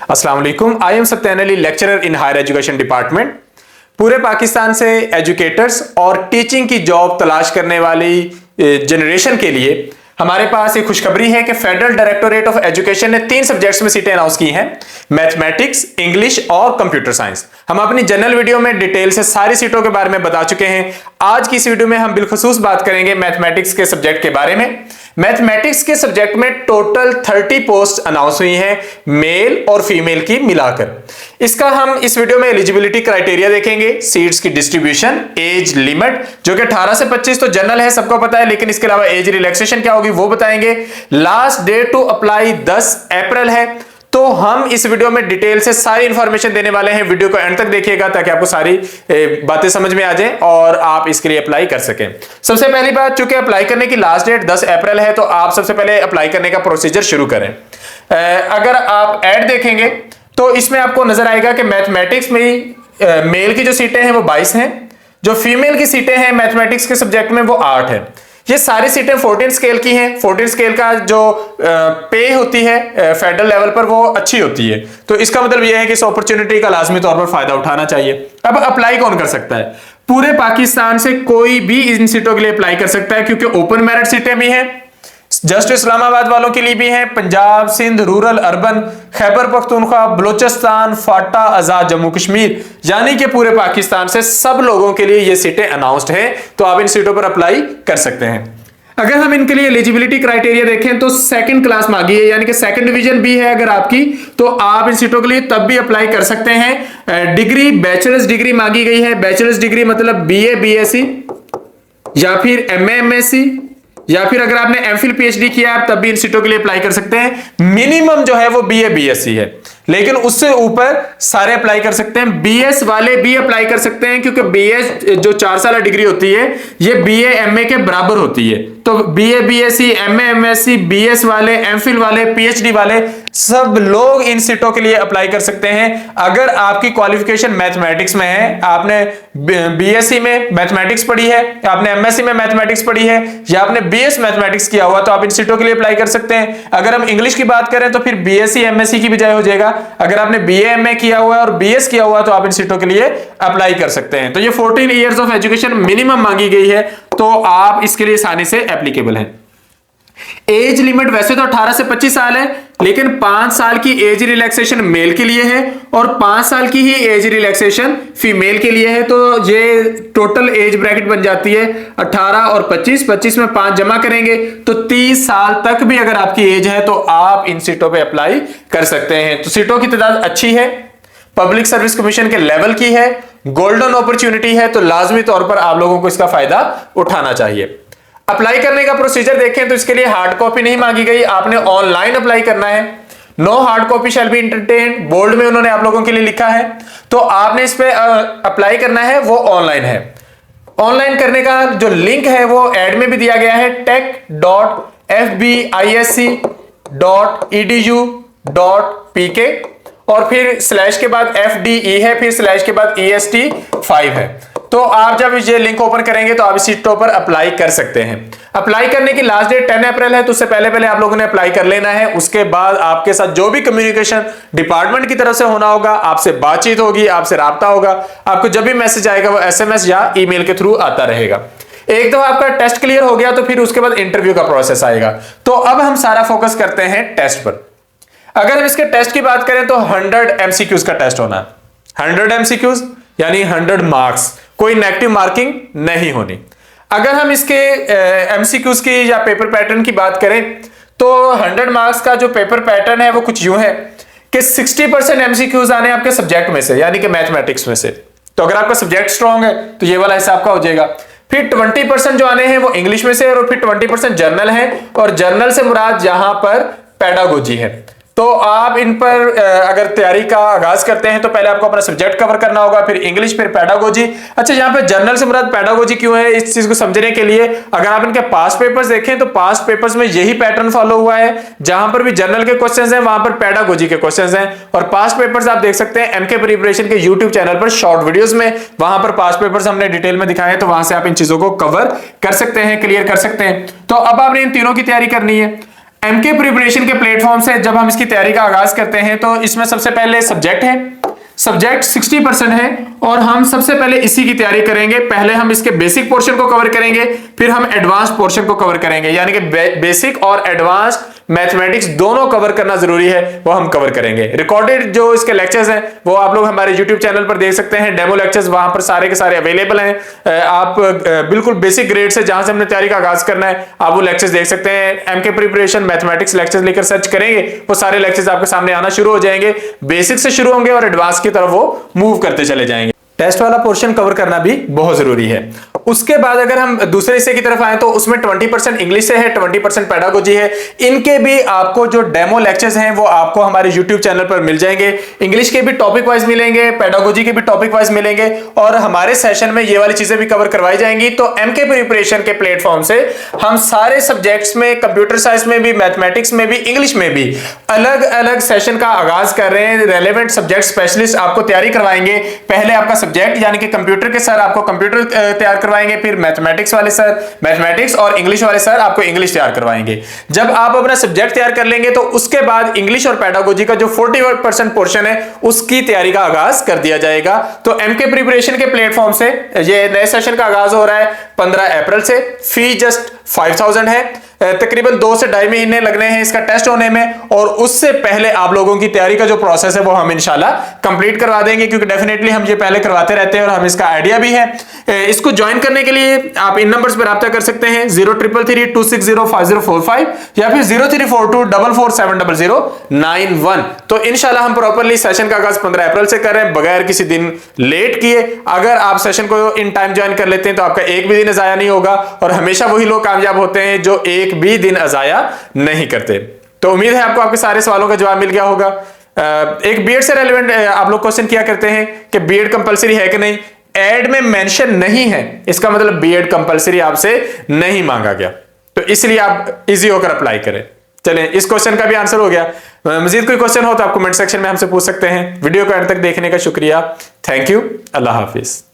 अस्सलाम वालेकुम। I am Satyan Ali, lecturer in higher education department. पूरे पाकिस्तान से एजुकेटर्स और टीचिंग की जॉब तलाश करने वाली जनरेशन के लिए हमारे पास एक खुशखबरी है कि फेडरल डायरेक्टोरेट ऑफ एजुकेशन ने 3 सब्जेक्ट्स में सीटें अनाउंस की हैं, मैथमेटिक्स, इंग्लिश और कंप्यूटर साइंस। हम अपनी जनरल वीडियो में डिटेल से सारी सीटों के बारे में बता चुके हैं। आज की इस वीडियो में हम बिलखसूस बात करेंगे मैथमेटिक्स के सब्जेक्ट के बारे में। मैथमेटिक्स के सब्जेक्ट में टोटल 30 पोस्ट अनाउंस हुई हैं, मेल और फीमेल की मिलाकर। इसका हम इस वीडियो में एलिजिबिलिटी क्राइटेरिया देखेंगे, सीट्स की डिस्ट्रीब्यूशन, एज लिमिट जो कि 18 से 25 तो जनरल है, सबको पता है, लेकिन इसके अलावा एज रिलैक्सेशन क्या होगी वो बताएंगे। लास्ट डेट टू अप्लाई 10 अप्रैल है। तो हम इस वीडियो में डिटेल से सारी इंफॉर्मेशन देने वाले हैं। वीडियो को एंड तक देखिएगा ताकि आपको सारी बातें समझ में आ जाएं और आप इसके लिए अप्लाई कर सकें। सबसे पहली बात, चूंकि अप्लाई करने की लास्ट डेट 10 अप्रैल है तो आप सबसे पहले अप्लाई करने का प्रोसीजर शुरू करें। अगर आप ऐड देखेंगे तो इसमें आपको नजर आएगा कि मैथमेटिक्स में मेल की जो सीटें हैं वो 22 हैं, जो फीमेल की सीटें हैं मैथमेटिक्स के सब्जेक्ट में वो 8 है। ये सारी सीटें 14 स्केल की हैं। 14 स्केल का जो पे होती है फेडरल लेवल पर वो अच्छी होती है, तो इसका मतलब ये है कि इस अपॉर्चुनिटी का लाजमी तौर पर फायदा उठाना चाहिए। अब अप्लाई कौन कर सकता है? पूरे पाकिस्तान से कोई भी इन सीटों के लिए अप्लाई कर सकता है, क्योंकि ओपन मेरिट सीटें भी हैं, जस्ट इस्लामाबाद वालों के लिए भी हैं, पंजाब, सिंध, रूरल, अर्बन, खैबर पख्तूनख्वा, बलोचिस्तान, फाटा, आजाद जम्मू कश्मीर, यानी कि पूरे पाकिस्तान से सब लोगों के लिए ये सीटें अनाउंस्ड हैं। तो आप इन सीटों पर अप्लाई कर सकते हैं। अगर हम इनके लिए एलिजिबिलिटी क्राइटेरिया देखें तो सेकंड क्लास मांगी है, यानी कि सेकंड डिवीजन भी है अगर आपकी, तो आप इन सीटों के लिए तब भी अप्लाई कर सकते हैं। डिग्री, बैचलर्स डिग्री मांगी गई है। बैचलर्स डिग्री मतलब बीए, बीएससी या फिर एमए, एमएससी, या फिर अगर आपने एमफिल पीएचडी किया आप तब भी इन सीटों के लिए अप्लाई कर सकते हैं। मिनिमम जो है वो बीए, बीएससी है, लेकिन उससे ऊपर सारे अप्लाई कर सकते हैं। बीएस वाले भी अप्लाई कर सकते हैं, क्योंकि बीएस जो 4 साल डिग्री होती है ये बीए, एमए के बराबर होती है। तो BA, BSc, MA, MSc, BS वाले, एमफिल वाले, पीएचडी वाले सब लोग इन सीटों के लिए अप्लाई कर सकते हैं। अगर आपकी क्वालिफिकेशन मैथमेटिक्स में है, आपने बीएससी में मैथमेटिक्स पढ़ी है, आपने एमएससी में मैथमेटिक्स पढ़ी है, या आपने बीएस मैथमेटिक्स किया हुआ, तो आप इन सीटों के लिए अप्लाई कर सकते हैं। अगर हम इंग्लिश की बात करें तो फिर बीएससी एमएससी की बजाय हो जाएगा। अगर आपने बीए, एमए किया हुआ है और बीएस किया हुआ तो आप इन सीटों के लिए अप्लाई कर सकते हैं। तो ये 14 इयर्स ऑफ एजुकेशन मिनिमम मांगी गई है, तो आप इसके लिए आसानी से एप्लीकेबल हैं। एज लिमिट वैसे तो 18 से 25 साल है, लेकिन 5 साल की एज रिलैक्सेशन मेल के लिए है और 5 साल की ही एज रिलैक्सेशन फीमेल के लिए है। तो ये टोटल एज ब्रैकेट बन जाती है 18 और 25, 25 में 5 जमा करेंगे तो 30 साल तक भी अगर आपकी एज है तो आप इन सीटों पे अप्लाई कर सकते हैं। तो सीटों की तादाद अच्छी है, पब्लिक सर्विस कमीशन के लेवल की है, गोल्डन अपॉर्चुनिटी है, तो लाजमी तौर पर आप लोगों को इसका फायदा उठाना चाहिए। अप्लाई करने का प्रोसीजर देखें तो इसके लिए हार्ड कॉपी नहीं मांगी गई, आपने ऑनलाइन अप्लाई करना है। No hard copy shall be entertained, bold में उन्होंने आप लोगों के लिए लिखा है। तो आपने इस पे अप्लाई करना है, वो ऑनलाइन है। ऑनलाइन करने का जो लिंक है वो ऐड में भी दिया गया है, tech.fbisc.edu.pk और फिर स्लैश के बाद FDE है, फिर स्लैश के बाद EST5 है। तो आप जब ये लिंक ओपन करेंगे तो आप इस सीटों पर अप्लाई कर सकते हैं। अप्लाई करने की लास्ट डेट 10 अप्रैल है, तो उससे पहले आप लोगों ने अप्लाई कर लेना है। उसके बाद आपके साथ जो भी कम्युनिकेशन डिपार्टमेंट की तरफ से होना होगा, आपसे बातचीत होगी, आपसे राब्ता होगा, आपको जब भी मैसेज आएगा वो SMS या ईमेल के थ्रू आता रहेगा। एक दफा आपका टेस्ट क्लियर हो गया तो फिर उसके बाद इंटरव्यू का प्रोसेस आएगा। तो अब हम सारा फोकस करते हैं टेस्ट पर। अगर हम इसके टेस्ट की बात करें तो 100 MCQs का टेस्ट होना है। 100 MCQs यानी 100 मार्क्स, कोई नेगेटिव मार्किंग नहीं होनी। अगर हम इसके MCQs की या पेपर पैटर्न की बात करें तो 100 मार्क्स का जो पेपर पैटर्न है वो कुछ यूं है कि 60% MCQs आने आपके सब्जेक्ट में से, यानी कि मैथमेटिक्स में से। तो अगर आपका सब्जेक्ट स्ट्रॉन्ग है तो ये वाला हिसाब का हो जाएगा। फिर 20% जो आने हैं वो इंग्लिश में से और फिर 20% जर्नल है, और जर्नल से मुराद यहां पर पेडागोजी है। तो आप इन पर अगर तैयारी का आगाज करते हैं तो पहले आपको अपना सब्जेक्ट कवर करना होगा, फिर इंग्लिश, फिर पेडागोजी। अच्छा, यहाँ पे जर्नल से मुराद पेडागोजी क्यों है, इस चीज को समझने के लिए अगर आप इनके पास्ट पेपर्स देखें तो पास्ट पेपर्स में यही पैटर्न फॉलो हुआ है। जहां पर भी जर्नल के क्वेश्चंस हैं वहां पर पेडागोजी के क्वेश्चंस हैं, और पास्ट पेपर्स आप देख सकते हैं MK प्रिपरेशन के यूट्यूब चैनल पर शॉर्ट वीडियोस में, वहां पर पास्ट पेपर्स हमने डिटेल में दिखाए हैं, तो वहां से आप इन चीजों को कवर कर सकते हैं, क्लियर कर सकते हैं। तो अब आपने इन तीनों की तैयारी करनी है। एमके प्रिपरेशन के प्लेटफॉर्म से जब हम इसकी तैयारी का आगाज करते हैं तो इसमें सबसे पहले सब्जेक्ट है, सब्जेक्ट 60% है और हम सबसे पहले इसी की तैयारी करेंगे। पहले हम इसके बेसिक पोर्शन को कवर करेंगे, फिर हम एडवांस पोर्शन को कवर करेंगे, यानी कि बेसिक और एडवांस मैथमेटिक्स दोनों कवर करना जरूरी है, वो हम कवर करेंगे। रिकॉर्डेड जो इसके लेक्चर्स हैं वो आप लोग हमारे यूट्यूब चैनल पर देख सकते हैं, डेमो लेक्चर्स वहां पर सारे के सारे अवेलेबल हैं। आप बिल्कुल बेसिक ग्रेड से जहां से हमने तैयारी का आगाज करना है आप वो लेक्चर्स देख सकते हैं। एमके प्रिपरेशन मैथमेटिक्स लेक्चर्स लेकर सर्च करेंगे, वो सारे लेक्चर्स आपके सामने आना शुरू हो जाएंगे। बेसिक से शुरू होंगे और एडवांस की तरफ वो मूव करते चले जाएंगे। टेस्ट वाला पोर्शन कवर करना भी बहुत जरूरी है। उसके बाद अगर हम दूसरे हिस्से की तरफ आए तो उसमें 20% इंग्लिश से है, 20% पेडागोजी है। इनके भी आपको जो डेमो लेक्चर्स हैं वो आपको हमारे YouTube चैनल पर मिल जाएंगे। इंग्लिश के भी टॉपिक वाइज मिलेंगे, पेडागोजी के भी टॉपिक वाइज मिलेंगे और हमारे सेशन में ये वाली चीजें भी कवर करवाई जाएंगी। तो एमके प्रिपरेशन के प्लेटफॉर्म से हम सारे सब्जेक्ट्स में, कंप्यूटर साइंस में भी, मैथमेटिक्स में भी, इंग्लिश में भी अलग अलग सेशन का आगाज कर रहे हैं। रेलेवेंट सब्जेक्ट स्पेशलिस्ट आपको तैयारी करवाएंगे। पहले आपका सब्जेक्ट यानी कि कंप्यूटर के सर आपको कंप्यूटर तैयार करवाएंगे, फिर मैथमेटिक्स वाले सर मैथमेटिक्स और इंग्लिश वाले सर आपको इंग्लिश तैयार करवाएंगे। जब आप अपना सब्जेक्ट तैयार कर लेंगे तो उसके बाद इंग्लिश और पेडागोजी का जो 40% पोर्शन है उसकी तैयारी का आगाज कर दिया जाएगा। तो एमके प्रिपरेशन के प्लेटफॉर्म से ये नए सेशन का आगाज हो रहा है 15 अप्रैल से। फी जस्ट 5000 है। तकरीबन 2 से 2.5 महीने लगने हैं इसका टेस्ट होने में और उससे पहले आप लोगों की तैयारी का जो प्रोसेस है वो हम इंशाल्लाह कंप्लीट करवा देंगे, क्योंकि डेफिनेटली हम ये पहले करवाते रहते हैं और हम इसका आइडिया भी है। इसको ज्वाइन करने के लिए आप इन नंबर्स पर रब्ता कर सकते हैं 0333260545 या फिर 0342447091। तो इंशाल्लाह हम प्रॉपर्ली सेशन का आगाज 15 अप्रैल से कर रहे हैं बगैर किसी दिन लेट किए। अगर आप सेशन को इन टाइम ज्वाइन कर लेते हैं तो आपका एक भी दिन ज़ाया नहीं होगा और हमेशा वही लोग कामयाब होते हैं जो एक भी दिन अजाया नहीं करते। तो उम्मीद है आपको आपके सारे सवालों का जवाब मिल गया होगा। एक बीएड से रेलेवेंट आप लोग क्वेश्चन किया करते हैं कि बीएड कंपलसरी है कि नहीं। एड में मेंशन नहीं है, इसका मतलब बीएड कंपलसरी आपसे नहीं मांगा गया, तो इसलिए आप इजी होकर अप्लाई करें। चलें, इस क्वेश्चन का भी आंसर हो गया। मजीद कोई क्वेश्चन हो तो आप कमेंट सेक्शन में हमसे पूछ सकते हैं। वीडियो को अंत तक देखने का शुक्रिया। Thank you. Allah Hafiz.